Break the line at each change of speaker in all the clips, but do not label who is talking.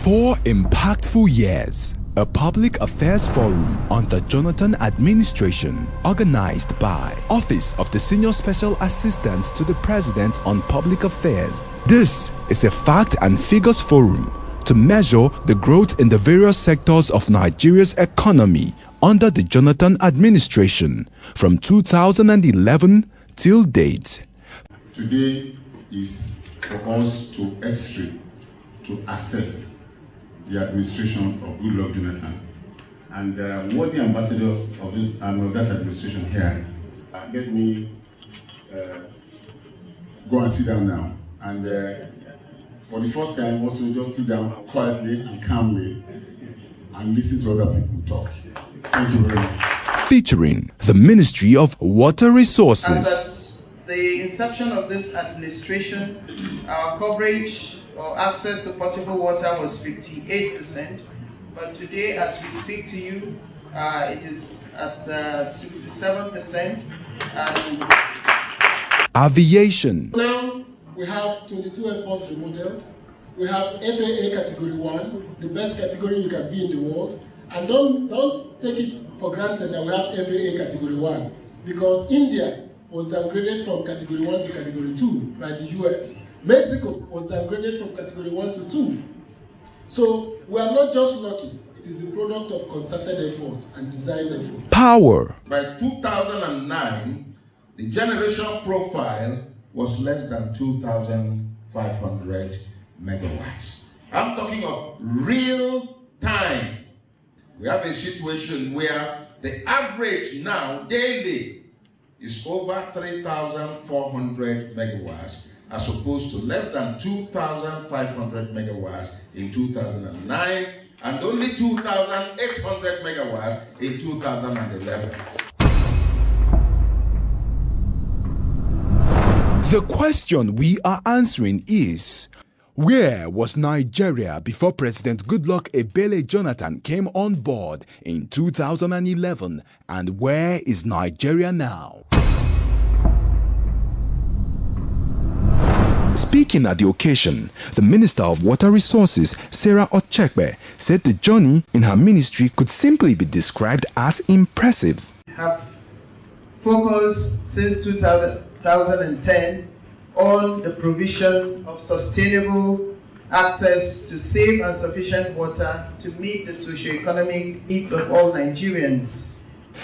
4 impactful years. A public affairs forum on the Jonathan administration organized by Office of the Senior Special Assistant to the President on Public Affairs. This is a fact and figures forum to measure the growth in the various sectors of Nigeria's economy under the Jonathan administration from 2011 till date.
Today is for us to X-ray, to assess the administration of Goodluck Jonathan. And there are worthy ambassadors of this of that administration here. Let me go and sit down now. And for the first time, also just sit down quietly and calmly and listen to other people talk. Thank you very much.
Featuring the Ministry of Water Resources.
As at the inception of this administration, our coverage or access to potable water was 58%, but today, as we speak to you, it is at 67%.
Aviation.
Now we have 22 airports remodeled. We have FAA Category 1, the best category you can be in the world. And don't take it for granted that we have FAA Category 1, because India was downgraded from Category 1 to Category 2 by the US. Mexico was downgraded from Category 1 to 2. So we are not just lucky. It is the product of concerted effort and design effort.
Power.
By 2009, the generation profile was less than 2,500 megawatts. I'm talking of real time. We have a situation where the average now daily is over 3,400 megawatts as opposed to less than 2,500 megawatts in 2009 and only 2,800 megawatts in 2011.
The question we are answering is, where was Nigeria before President Goodluck Ebele Jonathan came on board in 2011, and where is Nigeria now? Speaking at the occasion, the Minister of Water Resources, Sarah Ochekbe, said the journey in her ministry could simply be described as impressive.
Have focused since 2010 on the provision of sustainable access to safe and sufficient water to meet the socio-economic needs of all Nigerians.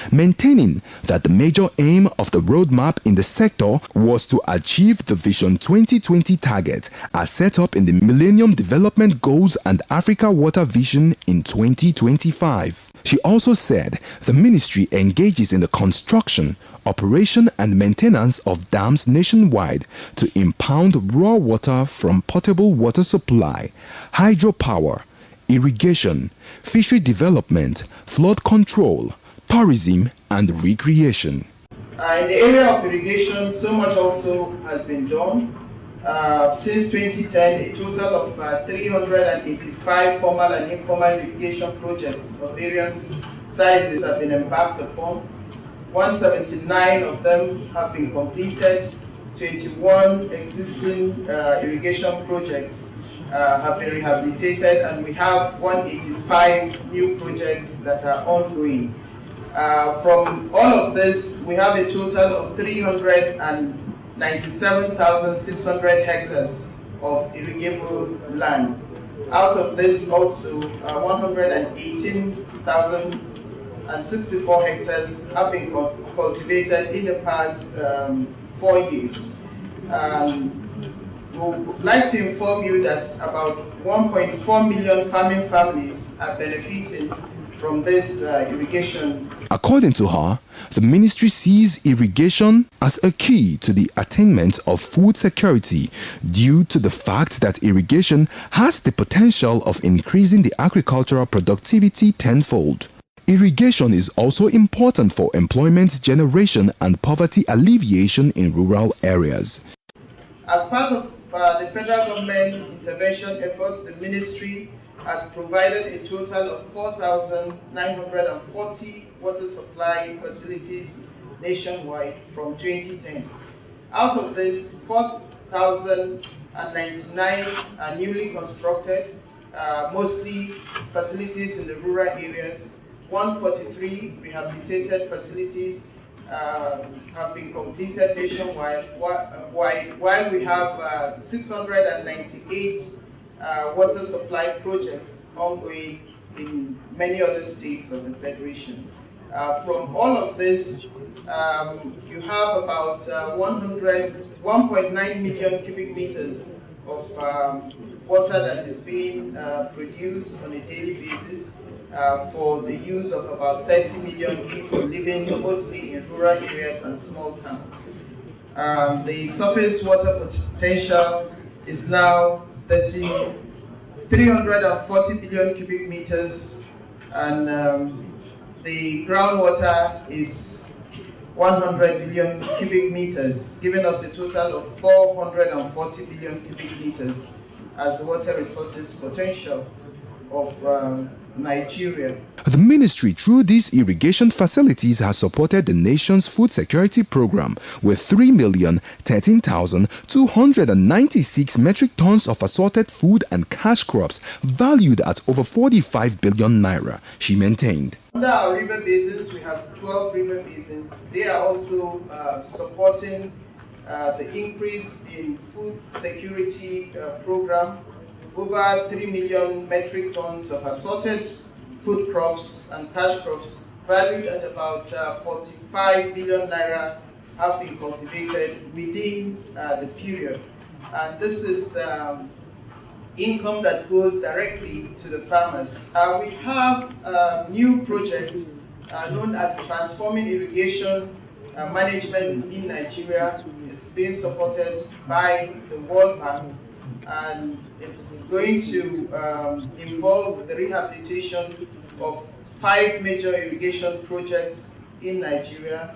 Maintaining that the major aim of the roadmap in the sector was to achieve the Vision 2020 target as set up in the Millennium Development Goals and Africa Water Vision in 2025. She also said the ministry engages in the construction, operation and maintenance of dams nationwide to impound raw water from potable water supply, hydropower, irrigation, fishery development, flood control, tourism and recreation.
In the area of irrigation, so much also has been done. Since 2010, a total of 385 formal and informal irrigation projects of various sizes have been embarked upon. 179 of them have been completed. 21 existing irrigation projects have been rehabilitated, and we have 185 new projects that are ongoing. From all of this, we have a total of 397,600 hectares of irrigable land. Out of this, also 118,064 hectares have been cultivated in the past 4 years. We would like to inform you that about 1.4 million farming families are benefiting from this irrigation.
According to her, the ministry sees irrigation as a key to the attainment of food security due to the fact that irrigation has the potential of increasing the agricultural productivity tenfold. Irrigation is also important for employment generation and poverty alleviation in rural areas.
As part of the federal government intervention efforts, the ministry has provided a total of 4,940 water supply facilities nationwide from 2010. Out of this, 4,099 are newly constructed, mostly facilities in the rural areas. 143 rehabilitated facilities have been completed nationwide, while we have 698 water supply projects ongoing in many other states of the Federation. From all of this, you have about 1.9 million cubic meters of water that is being produced on a daily basis for the use of about 30 million people living mostly in rural areas and small towns. The surface water potential is now 340 billion cubic meters, and the groundwater is 100 billion cubic meters, giving us a total of 440 billion cubic meters as the water resources potential of Nigeria.
The ministry, through these irrigation facilities, has supported the nation's food security program with 3,013,296 metric tons of assorted food and cash crops valued at over 45 billion naira, she maintained.
Under our river basins, we have 12 river basins. They are also supporting the increase in food security program. Over 3 million metric tons of assorted food crops and cash crops valued at about 45 billion naira have been cultivated within the period. And this is income that goes directly to the farmers. We have a new project known as Transforming Irrigation Management in Nigeria. It's being supported by the World Bank, and it's going to involve the rehabilitation of 5 major irrigation projects in Nigeria: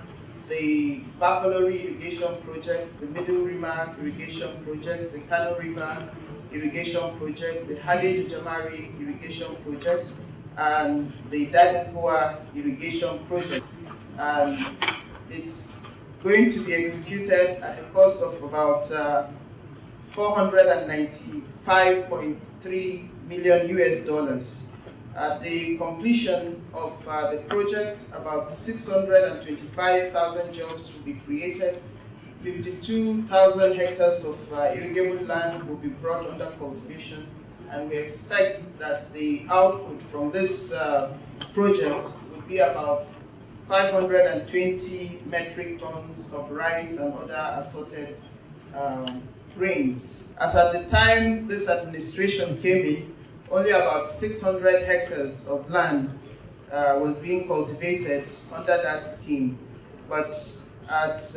the Bapolori Irrigation Project, the Middle Rima Irrigation Project, the Kano River Irrigation Project, the Hage Jamari Irrigation Project, and the Dadinfua Irrigation Project. And it's going to be executed at a cost of about $495.3 million US. At the completion of the project, about 625,000 jobs will be created. 52,000 hectares of irrigable land will be brought under cultivation, and we expect that the output from this project would be about 520 metric tons of rice and other assorted grains. As at the time this administration came in, only about 600 hectares of land was being cultivated under that scheme. But as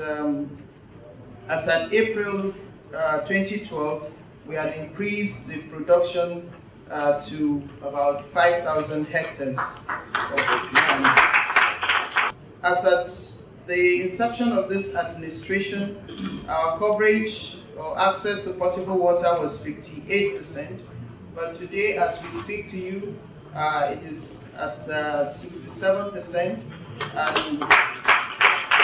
at April 2012, we had increased the production to about 5,000 hectares of land. As at the inception of this administration, our coverage or access to potable water was 58%, but today, as we speak to you, it is at 67%, and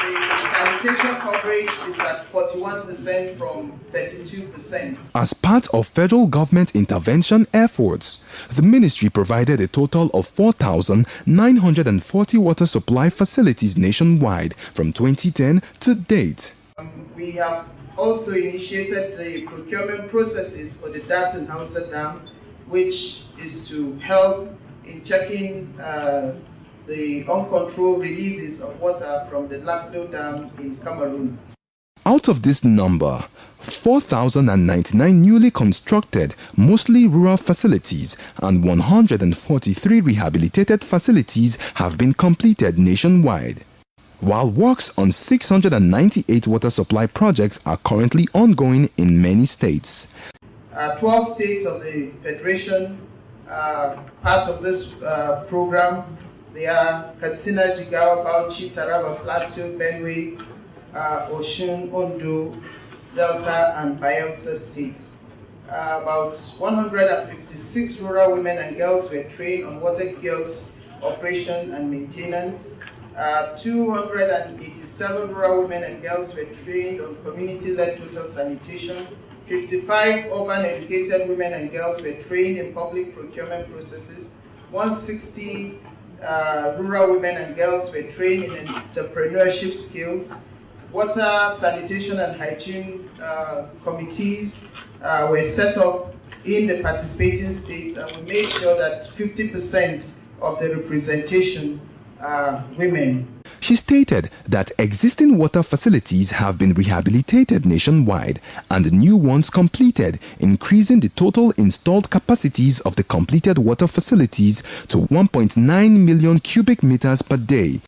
the sanitation coverage is at 41% from 32%.
As part of federal government intervention efforts, the ministry provided a total of 4,940 water supply facilities nationwide from 2010 to date.
We have also initiated the procurement processes for the Dasenhauser Dam, which is to help in checking the uncontrolled releases of water from the Lakdo Dam in Cameroon.
Out of this number, 4,099 newly constructed, mostly rural facilities and 143 rehabilitated facilities have been completed nationwide, while works on 698 water supply projects are currently ongoing in many states.
12 states of the Federation are part of this program. They are Katsina, Jigawa, Bauchi, Taraba, Plateau, Benue, Osun, Ondo, Delta, and Bayelsa State. About 156 rural women and girls were trained on water kiosk operation and maintenance. 287 rural women and girls were trained on community-led total sanitation. 55 urban educated women and girls were trained in public procurement processes. 160 rural women and girls were trained in entrepreneurship skills. Water, sanitation, and hygiene committees were set up in the participating states, and we made sure that 50% of the representation are women.
She stated that existing water facilities have been rehabilitated nationwide and new ones completed, increasing the total installed capacities of the completed water facilities to 1.9 million cubic meters per day,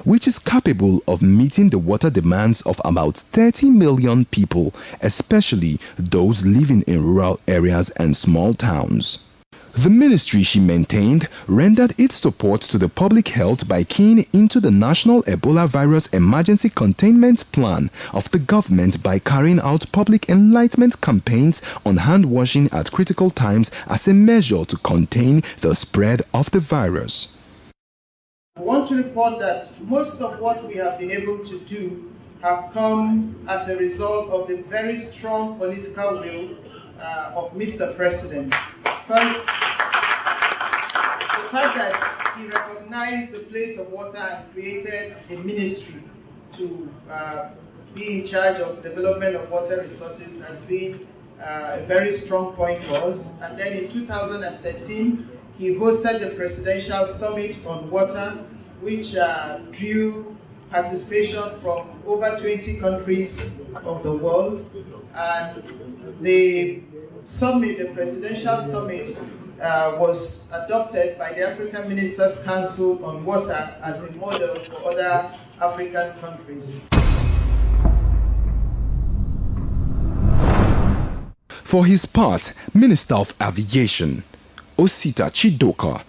which is capable of meeting the water demands of about 30 million people, especially those living in rural areas and small towns. The ministry, she maintained, rendered its support to the public health by keying into the National Ebola Virus Emergency Containment Plan of the government by carrying out public enlightenment campaigns on hand washing at critical times as a measure to contain the spread of the virus.
I want to report that most of what we have been able to do have come as a result of the very strong political will of Mr. President. First, the fact that he recognized the place of water and created a ministry to be in charge of development of water resources has been a very strong point for us. And then in 2013, he hosted the Presidential Summit on Water, which drew participation from over 20 countries of the world. And the summit, the Presidential Summit, was adopted by the African Ministers' Council on Water as a model for other African countries.
For his part, Minister of Aviation, Osita Chidoka,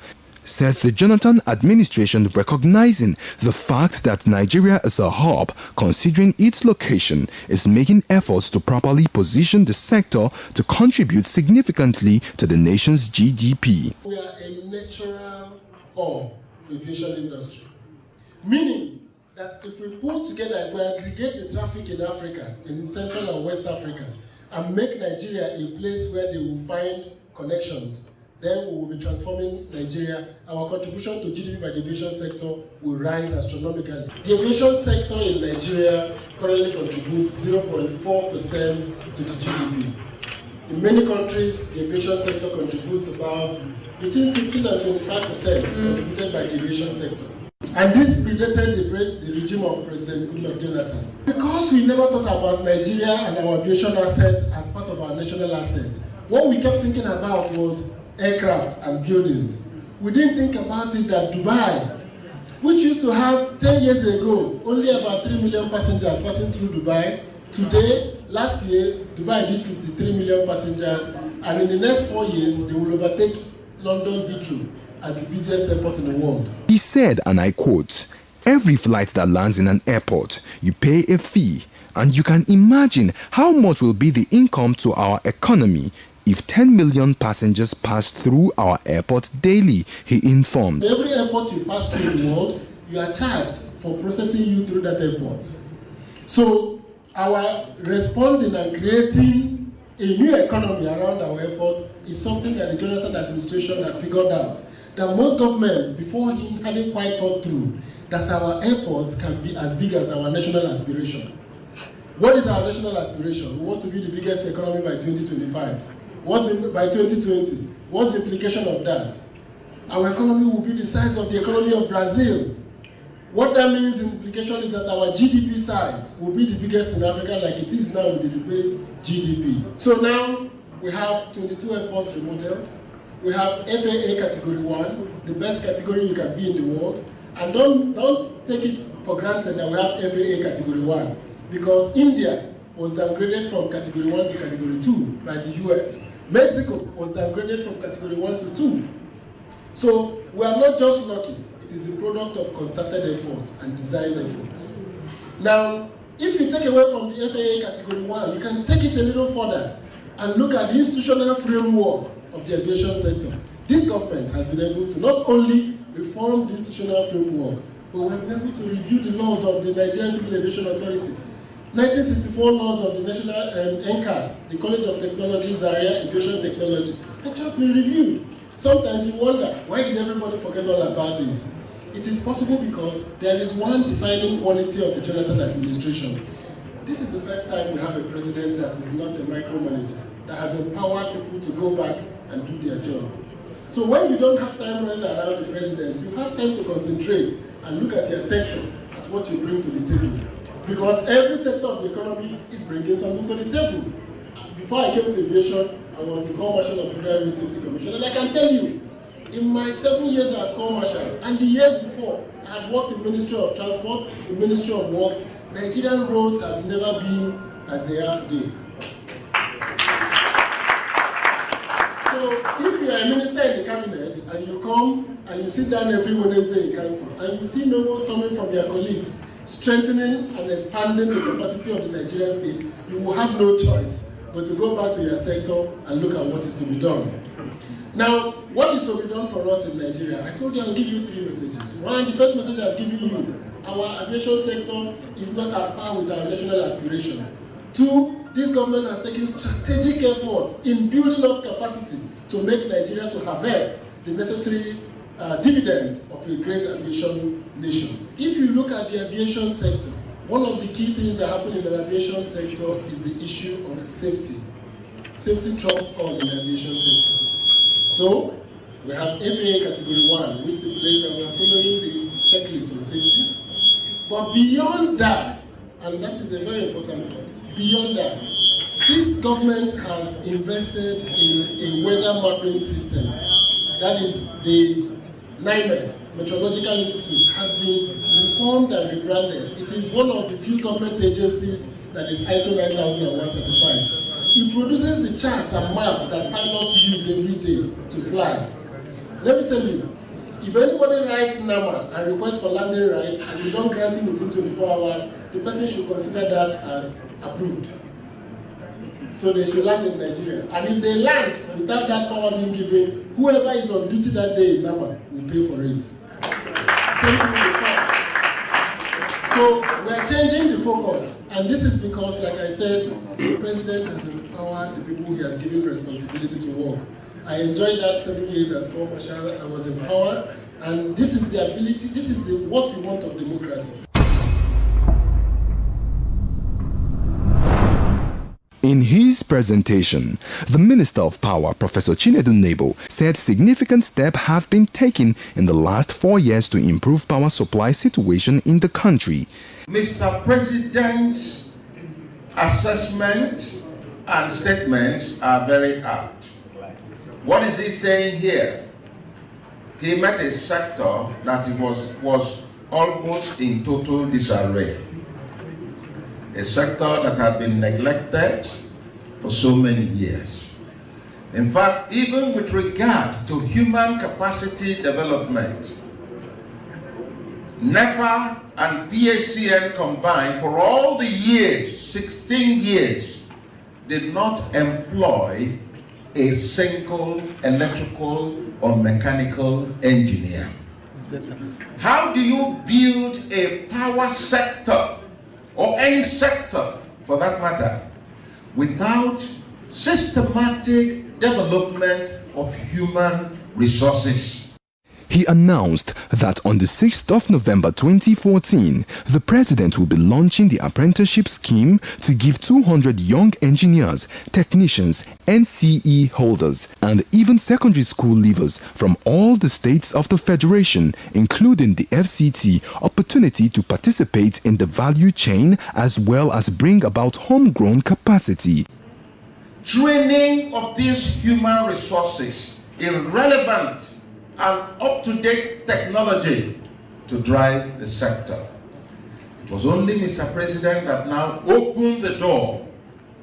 said the Jonathan administration, recognizing the fact that Nigeria is a hub, considering its location, is making efforts to properly position the sector to contribute significantly to the nation's GDP.
We are a natural hub for the aviation industry, meaning that if we pull together, if we aggregate the traffic in Africa, in Central and West Africa, and make Nigeria a place where they will find connections, then we will be transforming Nigeria. Our contribution to GDP by the aviation sector will rise astronomically. The aviation sector in Nigeria currently contributes 0.4% to the GDP. In many countries, the aviation sector contributes about between 15 and 25% contributed by the aviation sector. And this predated the regime of President Goodluck Ebele. Because we never thought about Nigeria and our aviation assets as part of our national assets, what we kept thinking about was aircraft and buildings. We didn't think about it that Dubai, which used to have 10 years ago only about 3 million passengers passing through Dubai, today, last year, Dubai did 53 million passengers, and in the next 4 years, they will overtake London Heathrow as the busiest airport in the world.
He said, and I quote, "Every flight that lands in an airport, you pay a fee, and you can imagine how much will be the income to our economy if 10 million passengers pass through our airports daily," he informed.
Every airport you pass through the world, you are charged for processing you through that airport. So our responding and creating a new economy around our airports is something that the Jonathan administration had figured out. That most governments before him hadn't quite thought through that our airports can be as big as our national aspiration. What is our national aspiration? We want to be the biggest economy by 2025. By 2020, what's the implication of that? Our economy will be the size of the economy of Brazil. What that means in implication is that our GDP size will be the biggest in Africa, like it is now with the rebased GDP. So now we have 22 airports remodeled. We have FAA Category 1, the best category you can be in the world. And don't take it for granted that we have FAA Category 1, because India was downgraded from Category 1 to Category 2 by the US. Mexico was downgraded from Category 1 to 2. So we are not just lucky, it is the product of concerted effort and design effort. Now, if you take away from the FAA Category 1, you can take it a little further and look at the institutional framework of the aviation sector. This government has been able to not only reform the institutional framework, but we have been able to review the laws of the Nigerian Civil Aviation Authority. 1964 laws of the National NCAT, the College of Technology, Zaria, Aviation Technology, have just been reviewed. Sometimes you wonder, why did everybody forget all about this? It is possible because there is one defining quality of the Jonathan administration. This is the first time we have a president that is not a micromanager, that has empowered people to go back and do their job. So when you don't have time running around the president, you have time to concentrate and look at your sector, at what you bring to the table. Because every sector of the economy is bringing something to the table. Before I came to aviation, I was the Corps Marshal of Federal Road Safety Commission, and I can tell you, in my 7 years as Corps Marshal, and the years before, I had worked in Ministry of Transport, in Ministry of Works. Nigerian roads have never been as they are today. So if you are a minister in the cabinet and you come and you sit down every Wednesday in council and you see memos coming from your colleagues strengthening and expanding the capacity of the Nigerian state, you will have no choice but to go back to your sector and look at what is to be done. Now, what is to be done for us in Nigeria? I told you I'll give you 3 messages. One, the first message I've given you, our aviation sector is not at par with our national aspiration. 2, this government has taken strategic efforts in building up capacity to make Nigeria to harvest the necessary dividends of a great aviation nation. If you look at the aviation sector, one of the key things that happen in the aviation sector is the issue of safety. Safety trumps all in the aviation sector. So, we have FAA Category 1, which stipulates that we are following the checklist on safety. But beyond that, and that is a very important point, beyond that, this government has invested in a weather mapping system. That is, the NIMET, Meteorological Institute, has been reformed and rebranded. It is one of the few government agencies that is ISO 9001 certified. It produces the charts and maps that pilots use every day to fly. Let me tell you, if anybody writes NAMA and requests for landing rights and you don't grant him within 24 hours, the person should consider that as approved. So they should land in Nigeria. And if they land without that power being given, whoever is on duty that day in NAMA will pay for it. Same thing with the fire. So we are changing the focus. And this is because, like I said, the president has empowered the people he has given responsibility to work. I enjoyed that 7 years as Corps Marshal. I was empowered, and this is the ability, this is what we want of democracy.
In his presentation, the Minister of Power, Professor Chinedu Nebo, said significant steps have been taken in the last 4 years to improve power supply situation in the country.
Mr. President's assessment and statements are very apt. What is he saying here? He met a sector that was almost in total disarray. A sector that had been neglected for so many years. In fact, even with regard to human capacity development, NEPA and PACN combined for all the years, 16 years, did not employ a single electrical or mechanical engineer. How do you build a power sector, or any sector for that matter, without systematic development of human resources?
He announced that on the 6th of November 2014, the president will be launching the apprenticeship scheme to give 200 young engineers, technicians, NCE holders, and even secondary school leavers from all the states of the Federation, including the FCT, opportunity to participate in the value chain as well as bring about homegrown capacity.
Training of these human resources in relevant and up-to-date technology to drive the sector. It was only Mr. President that now opened the door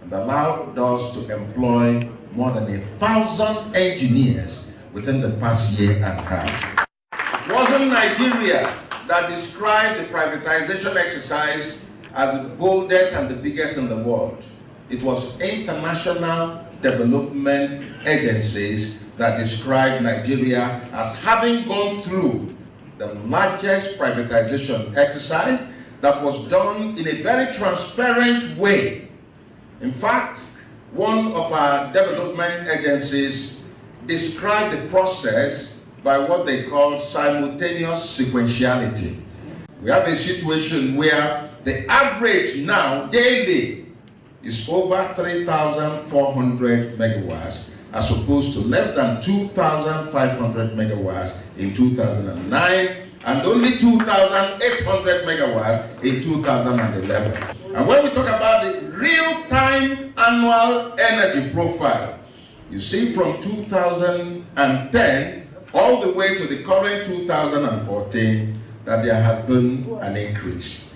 and allowed us to employ more than 1,000 engineers within the past year and a half. It wasn't Nigeria that described the privatization exercise as the boldest and the biggest in the world. It was international development agencies that described Nigeria as having gone through the largest privatization exercise that was done in a very transparent way. In fact, one of our development agencies described the process by what they call simultaneous sequentiality. We have a situation where the average now daily is over 3,400 megawatts as opposed to less than 2,500 megawatts in 2009 and only 2,800 megawatts in 2011. And when we talk about the real-time annual energy profile, you see from 2010 all the way to the current 2014 that there has been an increase.